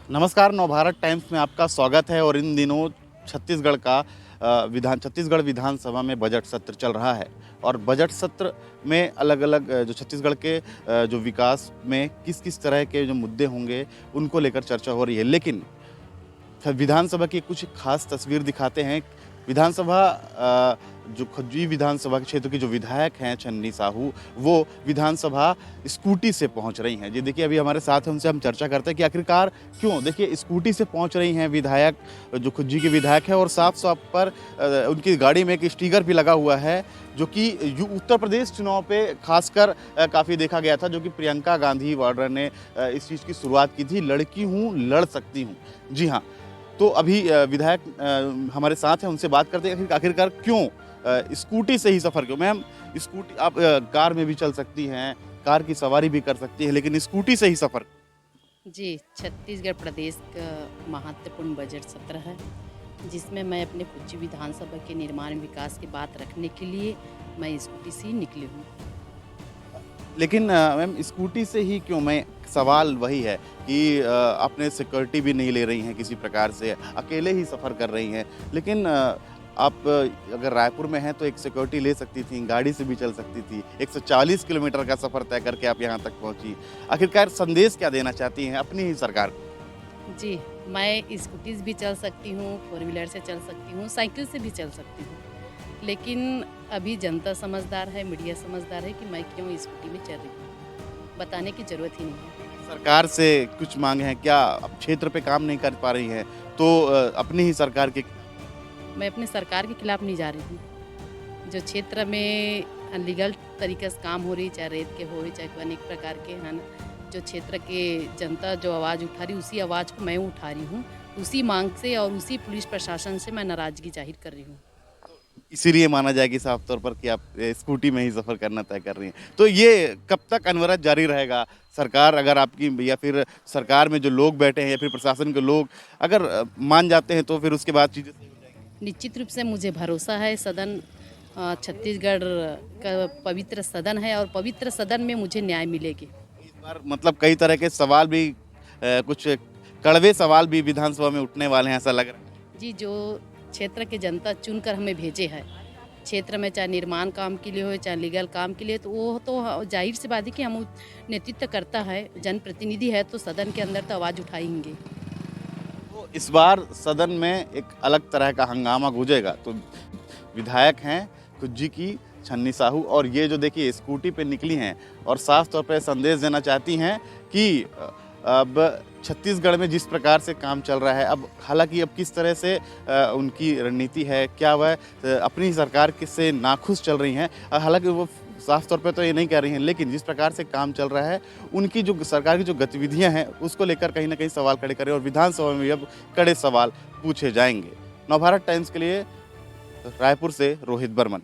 नमस्कार, नवभारत टाइम्स में आपका स्वागत है। और इन दिनों छत्तीसगढ़ विधानसभा में बजट सत्र चल रहा है। और बजट सत्र में अलग-अलग जो छत्तीसगढ़ के जो विकास में किस-किस तरह के जो मुद्दे होंगे, उनको लेकर चर्चा हो रही है। लेकिन विधानसभा की कुछ खास तस्वीर दिखाते हैं। विधानसभा जो खज्जी विधानसभा क्षेत्र की जो विधायक हैं छन्नी साहू, वो विधानसभा स्कूटी से पहुंच रही हैं। जी देखिए, अभी हमारे साथ हैं, उनसे हम चर्चा करते हैं कि आखिरकार क्यों देखिए स्कूटी से पहुंच रही हैं विधायक, जो खज्जी की विधायक है। और साफ-साफ पर उनकी गाड़ी में एक स्टिकर भी लगा हुआ है, जो कि उत्तर प्रदेश चुनाव पे खासकर काफ़ी देखा गया था, जो कि प्रियंका गांधी वाड्रा ने इस चीज़ की शुरुआत की थी, लड़की हूँ, लड़ सकती हूँ। जी हाँ, तो अभी विधायक हमारे साथ हैं, उनसे बात करते हैं आखिरकार क्यों स्कूटी से ही सफ़र क्यों? मैम, स्कूटी आप कार में भी चल सकती हैं, कार की सवारी भी कर सकती हैं, लेकिन स्कूटी से ही सफ़र। जी, छत्तीसगढ़ प्रदेश का महत्वपूर्ण बजट सत्र है, जिसमें मैं अपने कुछ विधानसभा के निर्माण विकास की बात रखने के लिए मैं स्कूटी से ही निकली हूँ। लेकिन मैम, स्कूटी से ही क्यों? मैं सवाल वही है कि आपने सिक्योरिटी भी नहीं ले रही हैं किसी प्रकार से, अकेले ही सफ़र कर रही हैं। लेकिन आप अगर रायपुर में हैं तो एक सिक्योरिटी ले सकती थीं, गाड़ी से भी चल सकती थी। 140 किलोमीटर का सफ़र तय करके आप यहाँ तक पहुँची। आखिरकार संदेश क्या देना चाहती हैं अपनी ही सरकार को? जी, मैं स्कूटीज़ भी चल सकती हूँ, फोर व्हीलर से चल सकती हूँ, साइकिल से भी चल सकती हूँ। लेकिन अभी जनता समझदार है, मीडिया समझदार है कि मैं क्यों स्कूटी में चल रही हूँ। बताने की ज़रूरत ही नहीं है। सरकार से कुछ माँगे हैं क्या? अब क्षेत्र पे काम नहीं कर पा रही हैं, तो अपनी ही सरकार के मैं अपनी सरकार के खिलाफ नहीं जा रही हूँ। जो क्षेत्र में अनलीगल तरीके से काम हो रही, चाहे रेत के हो, चाहे कोई अनेक प्रकार के हैं, जो क्षेत्र के जनता जो आवाज़ उठा रही, उसी आवाज़ को मैं उठा रही हूँ। उसी मांग से और उसी पुलिस प्रशासन से मैं नाराज़गी जाहिर कर रही हूँ। इसीलिए माना जाए कि साफ तौर पर कि आप स्कूटी में ही सफ़र करना तय कर रही हैं। तो ये कब तक अनवरत जारी रहेगा? सरकार अगर आपकी, या फिर सरकार में जो लोग बैठे हैं, या फिर प्रशासन के लोग अगर मान जाते हैं, तो फिर उसके बाद चीज़ें सही हो जाएँगी? निश्चित रूप से मुझे भरोसा है, सदन छत्तीसगढ़ का पवित्र सदन है और पवित्र सदन में मुझे न्याय मिलेगी। इस बार मतलब कई तरह के सवाल भी, कुछ कड़वे सवाल भी विधानसभा में उठने वाले हैं, ऐसा लग रहा है। जी, जो क्षेत्र की जनता चुनकर हमें भेजे है, क्षेत्र में चाहे निर्माण काम के लिए हो, चाहे लीगल काम के लिए, तो वो तो ज़ाहिर सी बात है कि हम नेतृत्व करता है, जनप्रतिनिधि है, तो सदन के अंदर तो आवाज़ उठाएँगे। तो इस बार सदन में एक अलग तरह का हंगामा गूंजेगा। तो विधायक हैं कुज्जी की छन्नी साहू, और ये जो देखिए स्कूटी पे निकली हैं और साफ तौर पे संदेश देना चाहती हैं कि अब छत्तीसगढ़ में जिस प्रकार से काम चल रहा है, अब हालांकि अब किस तरह से उनकी रणनीति है, क्या वह अपनी ही सरकार से नाखुश चल रही हैं। हालांकि वो साफ तौर पे तो ये नहीं कह रही हैं, लेकिन जिस प्रकार से काम चल रहा है, उनकी जो सरकार की जो गतिविधियां हैं, उसको लेकर कहीं ना कहीं सवाल खड़े करें, और विधानसभा में अब कड़े सवाल पूछे जाएंगे। नवभारत टाइम्स के लिए रायपुर से रोहित बर्मन।